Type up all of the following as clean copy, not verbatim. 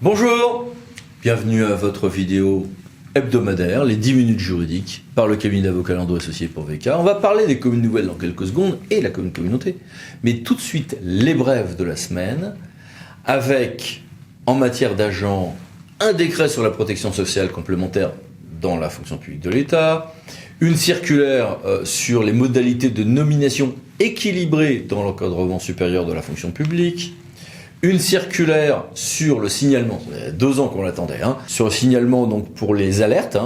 Bonjour, bienvenue à votre vidéo hebdomadaire, les 10 minutes juridiques, par le cabinet d'avocats Landau Associés pour VK. On va parler des communes nouvelles dans quelques secondes et la communauté, mais tout de suite les brèves de la semaine, avec, en matière d'agents, un décret sur la protection sociale complémentaire dans la fonction publique de l'État, une circulaire sur les modalités de nomination équilibrées dans l'encadrement supérieur de la fonction publique, une circulaire sur le signalement, ça fait 2 ans qu'on l'attendait, sur le signalement donc pour les alertes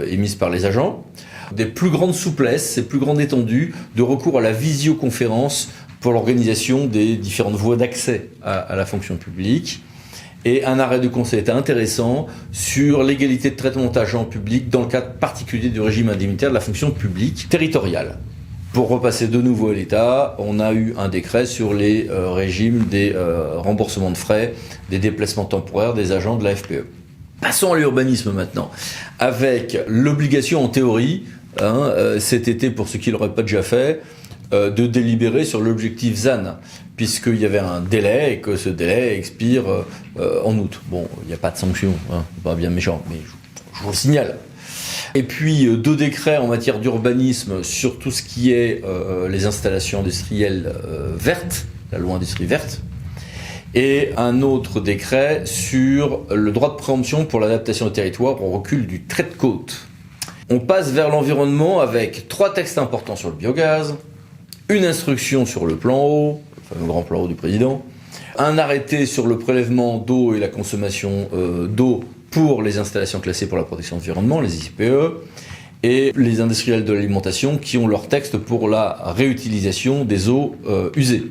émises par les agents, des plus grandes souplesses et plus grande étendue de recours à la visioconférence pour l'organisation des différentes voies d'accès à la fonction publique, et un arrêt du Conseil d'État intéressant sur l'égalité de traitement d'agents publics dans le cadre particulier du régime indemnitaire de la fonction publique territoriale. Pour repasser de nouveau à l'État, on a eu un décret sur les régimes des remboursements de frais, des déplacements temporaires des agents de la FPE. Passons à l'urbanisme maintenant, avec l'obligation en théorie, cet été pour ceux qui ne l'auraient pas déjà fait, de délibérer sur l'objectif ZAN, puisqu'il y avait un délai et que ce délai expire en août. Bon, il n'y a pas de sanction, pas bien méchant, mais je vous le signale. Et puis 2 décrets en matière d'urbanisme sur tout ce qui est les installations industrielles vertes, la loi industrie verte, et un autre décret sur le droit de préemption pour l'adaptation au territoire au recul du trait de côte. On passe vers l'environnement avec 3 textes importants sur le biogaz, une instruction sur le plan eau, le fameux grand plan eau du président, un arrêté sur le prélèvement d'eau et la consommation d'eau pour les installations classées pour la protection de l'environnement, les ICPE, et les industriels de l'alimentation qui ont leur texte pour la réutilisation des eaux usées.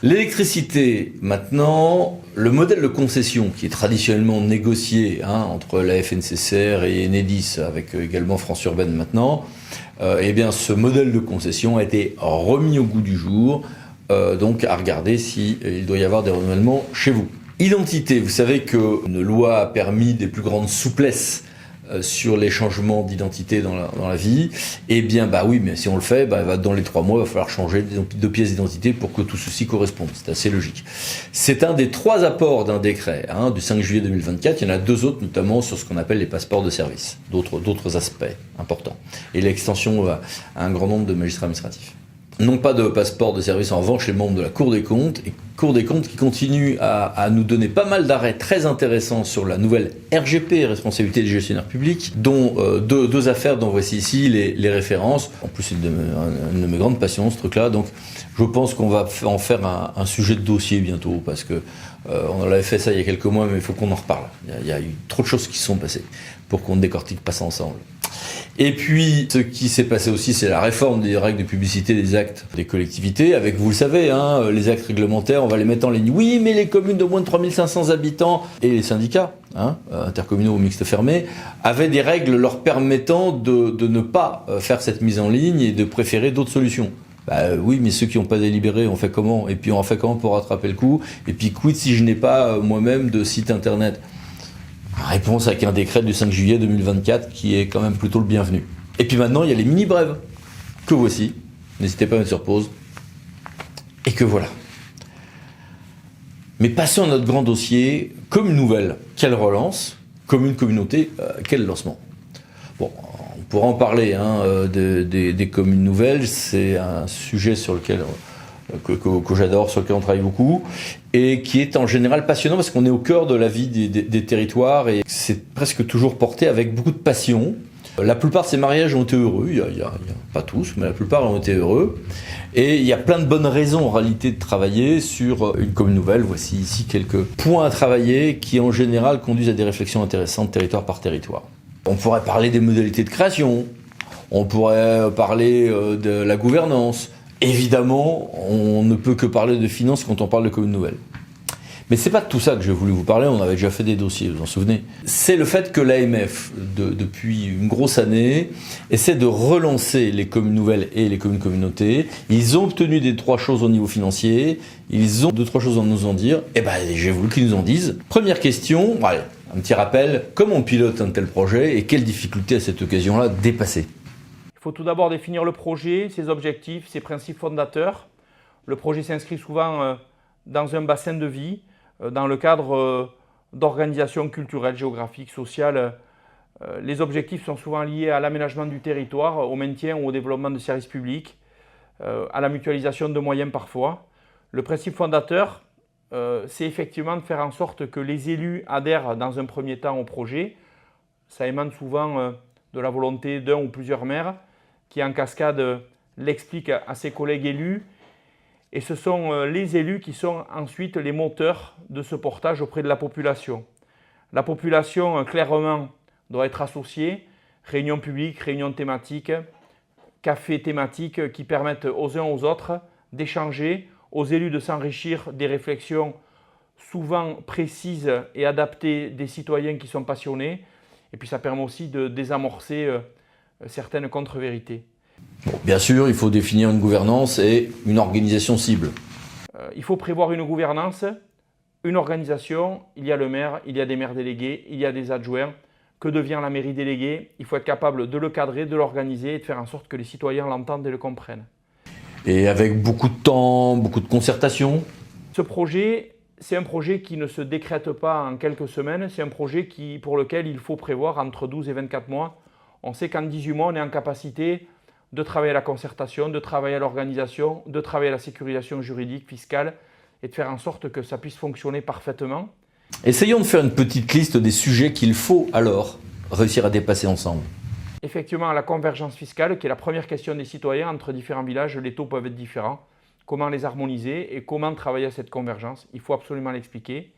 L'électricité, maintenant, le modèle de concession qui est traditionnellement négocié entre la FNCCR et Enedis, avec également France Urbaine maintenant, eh bien ce modèle de concession a été remis au goût du jour, donc à regarder s'il doit y avoir des renouvellements chez vous. Identité, vous savez qu'une loi a permis des plus grandes souplesses sur les changements d'identité dans la vie. Eh bien, oui, mais si on le fait, dans les 3 mois, il va falloir changer de pièces d'identité pour que tout ceci corresponde. C'est assez logique. C'est un des 3 apports d'un décret du 5 juillet 2024. Il y en a 2 autres, notamment sur ce qu'on appelle les passeports de service, d'autres aspects importants. Et l'extension à un grand nombre de magistrats administratifs. Non pas de passeport de service en revanche les membres de la Cour des comptes, et Cour des comptes qui continue à nous donner pas mal d'arrêts très intéressants sur la nouvelle RGP, responsabilité des gestionnaires publics, dont 2 affaires dont voici ici les références. En plus c'est une de mes grandes passions ce truc-là, donc je pense qu'on va en faire un sujet de dossier bientôt, parce que on avait fait ça il y a quelques mois, mais il faut qu'on en reparle. Il y a eu trop de choses qui se sont passées pour qu'on ne décortique pas ça ensemble. Et puis, ce qui s'est passé aussi, c'est la réforme des règles de publicité des actes des collectivités, avec, vous le savez, les actes réglementaires, on va les mettre en ligne. Oui, mais les communes de moins de 3500 habitants et les syndicats, intercommunaux ou mixtes fermés, avaient des règles leur permettant de ne pas faire cette mise en ligne et de préférer d'autres solutions. Oui, mais ceux qui n'ont pas délibéré, on fait comment? Et puis on fait comment pour rattraper le coup? Et puis quid si je n'ai pas moi-même de site internet? Réponse avec un décret du 5 juillet 2024 qui est quand même plutôt le bienvenu. Et puis maintenant, il y a les mini-brèves que voici. N'hésitez pas à mettre sur pause. Et que voilà. Mais passons à notre grand dossier. Commune nouvelle, quelle relance? Commune communauté, quel lancement? Bon, on pourra en parler des communes nouvelles. C'est un sujet sur lequel que j'adore, sur lequel on travaille beaucoup, et qui est en général passionnant parce qu'on est au cœur de la vie des territoires, et c'est presque toujours porté avec beaucoup de passion. La plupart de ces mariages ont été heureux, il y a pas tous, mais la plupart ont été heureux, et il y a plein de bonnes raisons en réalité de travailler sur une commune nouvelle. Voici ici quelques points à travailler qui en général conduisent à des réflexions intéressantes territoire par territoire. On pourrait parler des modalités de création, on pourrait parler de la gouvernance. Évidemment, on ne peut que parler de finances quand on parle de communes nouvelles. Mais c'est pas de tout ça que j'ai voulu vous parler, on avait déjà fait des dossiers, vous vous en souvenez. C'est le fait que l'AMF, depuis une grosse année, essaie de relancer les communes nouvelles et les communes communautés. Ils ont obtenu des 3 choses au niveau financier, ils ont 2-3 choses à nous en dire, j'ai voulu qu'ils nous en disent. Première question, allez, un petit rappel, comment on pilote un tel projet et quelles difficultés à cette occasion-là dépasser? Il faut tout d'abord définir le projet, ses objectifs, ses principes fondateurs. Le projet s'inscrit souvent dans un bassin de vie, dans le cadre d'organisation culturelle, géographique, sociale. Les objectifs sont souvent liés à l'aménagement du territoire, au maintien ou au développement de services publics, à la mutualisation de moyens parfois. Le principe fondateur, c'est effectivement de faire en sorte que les élus adhèrent dans un premier temps au projet. Ça émane souvent de la volonté d'un ou plusieurs maires qui en cascade l'expliquent à ses collègues élus. Et ce sont les élus qui sont ensuite les moteurs de ce portage auprès de la population. La population, clairement, doit être associée. Réunions publiques, réunions thématiques, cafés thématiques qui permettent aux uns aux autres d'échanger, aux élus de s'enrichir des réflexions souvent précises et adaptées des citoyens qui sont passionnés. Et puis ça permet aussi de désamorcer certaines contre-vérités. Bon, bien sûr, il faut définir une gouvernance et une organisation cible. Il faut prévoir une gouvernance, une organisation. Il y a le maire, il y a des maires délégués, il y a des adjoints. Que devient la mairie déléguée? Il faut être capable de le cadrer, de l'organiser et de faire en sorte que les citoyens l'entendent et le comprennent. Et avec beaucoup de temps, beaucoup de concertation. Ce projet, c'est un projet qui ne se décrète pas en quelques semaines. C'est un projet pour lequel il faut prévoir entre 12 et 24 mois. On sait qu'en 18 mois, on est en capacité de travailler à la concertation, de travailler à l'organisation, de travailler à la sécurisation juridique, fiscale et de faire en sorte que ça puisse fonctionner parfaitement. Essayons de faire une petite liste des sujets qu'il faut alors réussir à dépasser ensemble. Effectivement, la convergence fiscale, qui est la première question des citoyens entre différents villages, les taux peuvent être différents. Comment les harmoniser et comment travailler à cette convergence? Il faut absolument l'expliquer.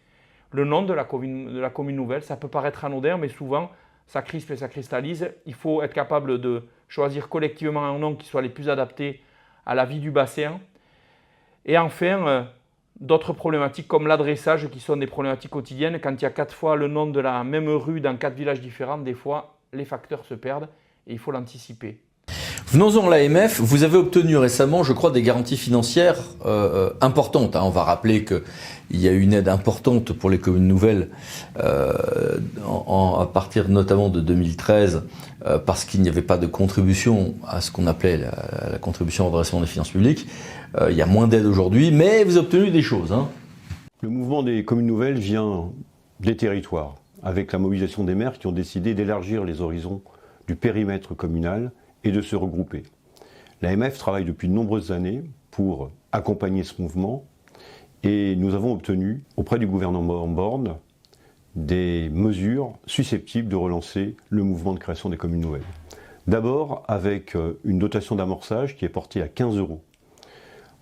Le nom de la commune nouvelle, ça peut paraître anodin, mais souvent, ça crispe et ça cristallise. Il faut être capable de choisir collectivement un nom qui soit les plus adaptés à la vie du bassin. Et enfin, d'autres problématiques comme l'adressage, qui sont des problématiques quotidiennes. Quand il y a 4 fois le nom de la même rue dans 4 villages différents, des fois, les facteurs se perdent et il faut l'anticiper. Venons-en à l'AMF. Vous avez obtenu récemment, je crois, des garanties financières importantes. On va rappeler qu'il y a une aide importante pour les communes nouvelles à partir notamment de 2013 parce qu'il n'y avait pas de contribution à ce qu'on appelait la contribution au redressement des finances publiques. Il y a moins d'aide aujourd'hui, mais vous avez obtenu des choses. Le mouvement des communes nouvelles vient des territoires, avec la mobilisation des maires qui ont décidé d'élargir les horizons du périmètre communal et de se regrouper. L'AMF travaille depuis de nombreuses années pour accompagner ce mouvement et nous avons obtenu auprès du gouvernement Borne des mesures susceptibles de relancer le mouvement de création des communes nouvelles. D'abord avec une dotation d'amorçage qui est portée à 15 €.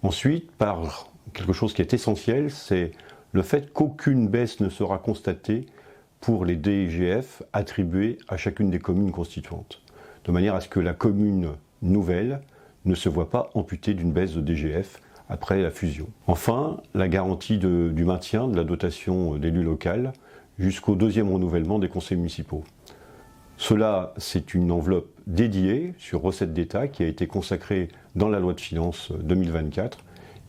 Ensuite, par quelque chose qui est essentiel, c'est le fait qu'aucune baisse ne sera constatée pour les DGF attribués à chacune des communes constituantes, de manière à ce que la commune nouvelle ne se voit pas amputée d'une baisse de DGF après la fusion. Enfin, la garantie du maintien de la dotation d'élu local jusqu'au 2e renouvellement des conseils municipaux. Cela, c'est une enveloppe dédiée sur recettes d'État qui a été consacrée dans la loi de finances 2024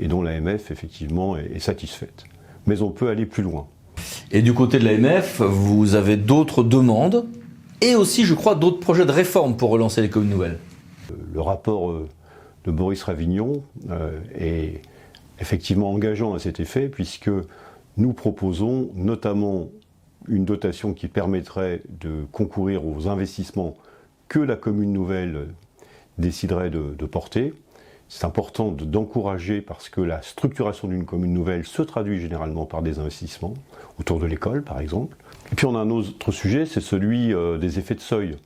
et dont l'AMF effectivement est satisfaite. Mais on peut aller plus loin. Et du côté de l'AMF, vous avez d'autres demandes et aussi, je crois, d'autres projets de réforme pour relancer les communes nouvelles. Le rapport de Boris Ravignon est effectivement engageant à cet effet puisque nous proposons notamment une dotation qui permettrait de concourir aux investissements que la commune nouvelle déciderait de porter. C'est important d'encourager parce que la structuration d'une commune nouvelle se traduit généralement par des investissements, autour de l'école par exemple. Et puis on a un autre sujet, c'est celui des effets de seuil.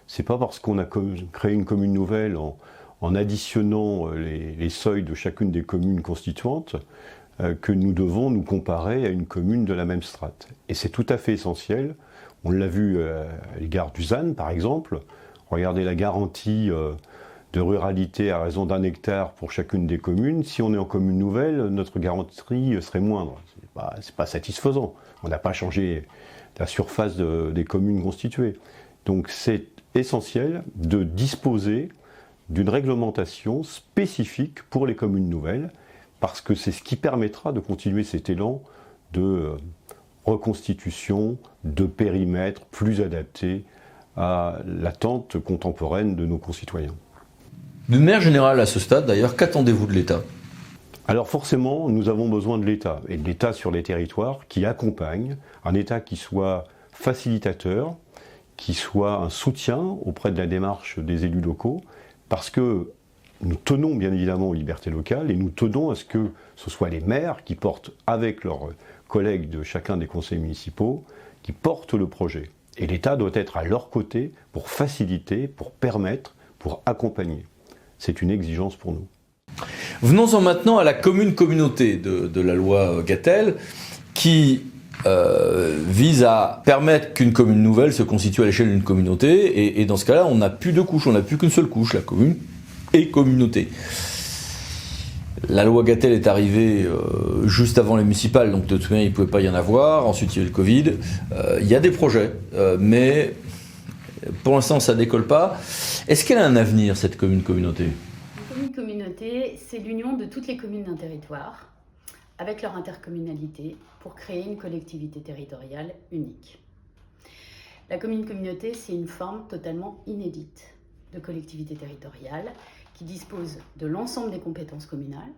C'est pas parce qu'on a créé une commune nouvelle en additionnant les seuils de chacune des communes constituantes que nous devons nous comparer à une commune de la même strate. Et c'est tout à fait essentiel. On l'a vu à l'égard du ZAN par exemple. Regardez la garantie de ruralité à raison d'1 hectare pour chacune des communes. Si on est en commune nouvelle, notre garantie serait moindre. C'est pas satisfaisant. On n'a pas changé la surface des communes constituées. Donc c'est essentiel de disposer d'une réglementation spécifique pour les communes nouvelles, parce que c'est ce qui permettra de continuer cet élan de reconstitution, de périmètre plus adapté à l'attente contemporaine de nos concitoyens. D'une manière générale, à ce stade, d'ailleurs, qu'attendez-vous de l'État ? Alors forcément, nous avons besoin de l'État, et de l'État sur les territoires qui accompagne, un État qui soit facilitateur, qui soit un soutien auprès de la démarche des élus locaux, parce que nous tenons bien évidemment aux libertés locales et nous tenons à ce que ce soit les maires qui portent, avec leurs collègues de chacun des conseils municipaux, qui portent le projet. Et l'État doit être à leur côté pour faciliter, pour permettre, pour accompagner. C'est une exigence pour nous. Venons-en maintenant à la commune-communauté de la loi Gatel, qui vise à permettre qu'une commune nouvelle se constitue à l'échelle d'une communauté, et dans ce cas-là, on n'a plus deux couches, on n'a plus qu'une seule couche, la commune et communauté. La loi Gatel est arrivée juste avant les municipales, donc de toute manière il ne pouvait pas y en avoir. Ensuite il y a eu le Covid. Il y a des projets, mais pour l'instant ça ne décolle pas. Est-ce qu'elle a un avenir, cette commune-communauté ? Une commune-communauté, c'est l'union de toutes les communes d'un territoire avec leur intercommunalité pour créer une collectivité territoriale unique. La commune-communauté, c'est une forme totalement inédite de collectivité territoriale qui dispose de l'ensemble des compétences communales,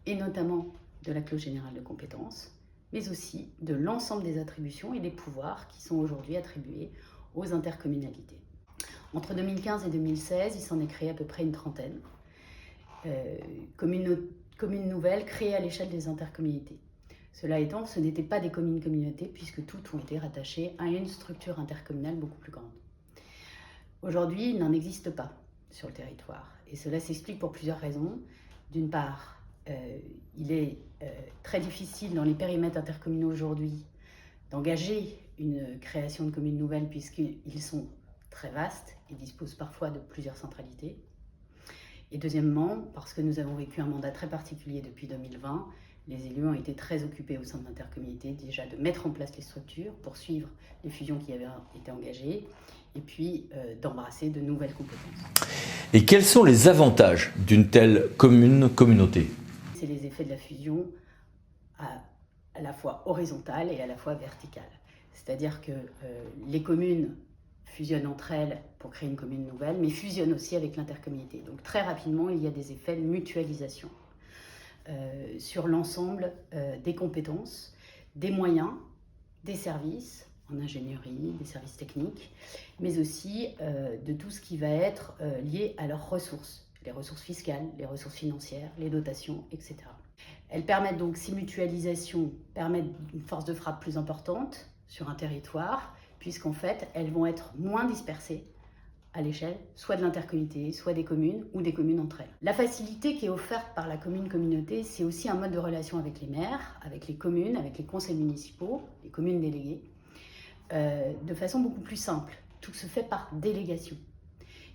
et notamment de la clause générale de compétences, mais aussi de l'ensemble des attributions et des pouvoirs qui sont aujourd'hui attribués aux intercommunalités. Entre 2015 et 2016, il s'en est créé à peu près une trentaine. Communes nouvelles créées à l'échelle des intercommunalités. Cela étant, ce n'étaient pas des communes-communautés puisque toutes ont été rattachées à une structure intercommunale beaucoup plus grande. Aujourd'hui, il n'en existe pas sur le territoire. Et cela s'explique pour plusieurs raisons. D'une part, il est très difficile dans les périmètres intercommunaux aujourd'hui d'engager une création de communes nouvelles puisqu'ils sont très vastes et disposent parfois de plusieurs centralités. Et deuxièmement, parce que nous avons vécu un mandat très particulier depuis 2020, les élus ont été très occupés au sein de l'intercommunalité déjà de mettre en place les structures pour suivre les fusions qui avaient été engagées et puis d'embrasser de nouvelles compétences. Et quels sont les avantages d'une telle commune-communauté ? C'est les effets de la fusion à la fois horizontale et à la fois verticale. C'est-à-dire que les communes fusionnent entre elles pour créer une commune nouvelle, mais fusionnent aussi avec l'intercommunalité. Donc très rapidement, il y a des effets de mutualisation sur l'ensemble des compétences, des moyens, des services en ingénierie, des services techniques, mais aussi de tout ce qui va être lié à leurs ressources, les ressources fiscales, les ressources financières, les dotations, etc. Elles permettent donc, ces mutualisations permettent une force de frappe plus importante sur un territoire, puisqu'en fait, elles vont être moins dispersées à l'échelle soit de l'intercommunauté, soit des communes ou des communes entre elles. La facilité qui est offerte par la commune-communauté, c'est aussi un mode de relation avec les maires, avec les communes, avec les conseils municipaux, les communes déléguées, de façon beaucoup plus simple. Tout se fait par délégation.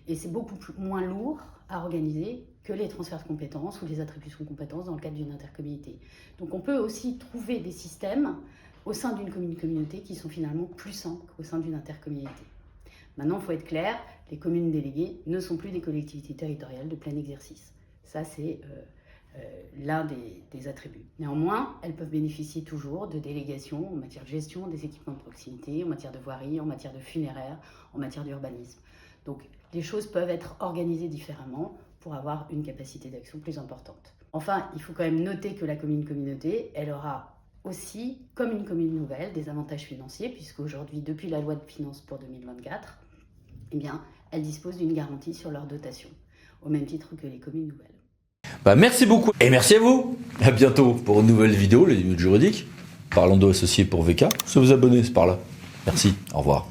Et c'est beaucoup moins lourd à organiser que les transferts de compétences ou les attributions de compétences dans le cadre d'une intercommunauté. Donc on peut aussi trouver des systèmes au sein d'une commune-communauté qui sont finalement plus simples qu'au sein d'une intercommunauté. Maintenant, il faut être clair, les communes déléguées ne sont plus des collectivités territoriales de plein exercice. Ça, c'est l'un des attributs. Néanmoins, elles peuvent bénéficier toujours de délégations en matière de gestion des équipements de proximité, en matière de voirie, en matière de funéraire, en matière d'urbanisme. Donc, les choses peuvent être organisées différemment pour avoir une capacité d'action plus importante. Enfin, il faut quand même noter que la commune-communauté, elle aura aussi, comme une commune nouvelle, des avantages financiers, puisqu'aujourd'hui, depuis la loi de finances pour 2024, eh bien, elle dispose d'une garantie sur leur dotation, au même titre que les communes nouvelles. Merci beaucoup et merci à vous. À bientôt pour une nouvelle vidéo, les minutes juridiques. Parlons d'eau associés pour VK. Se vous abonner, c'est par là. Merci, au revoir.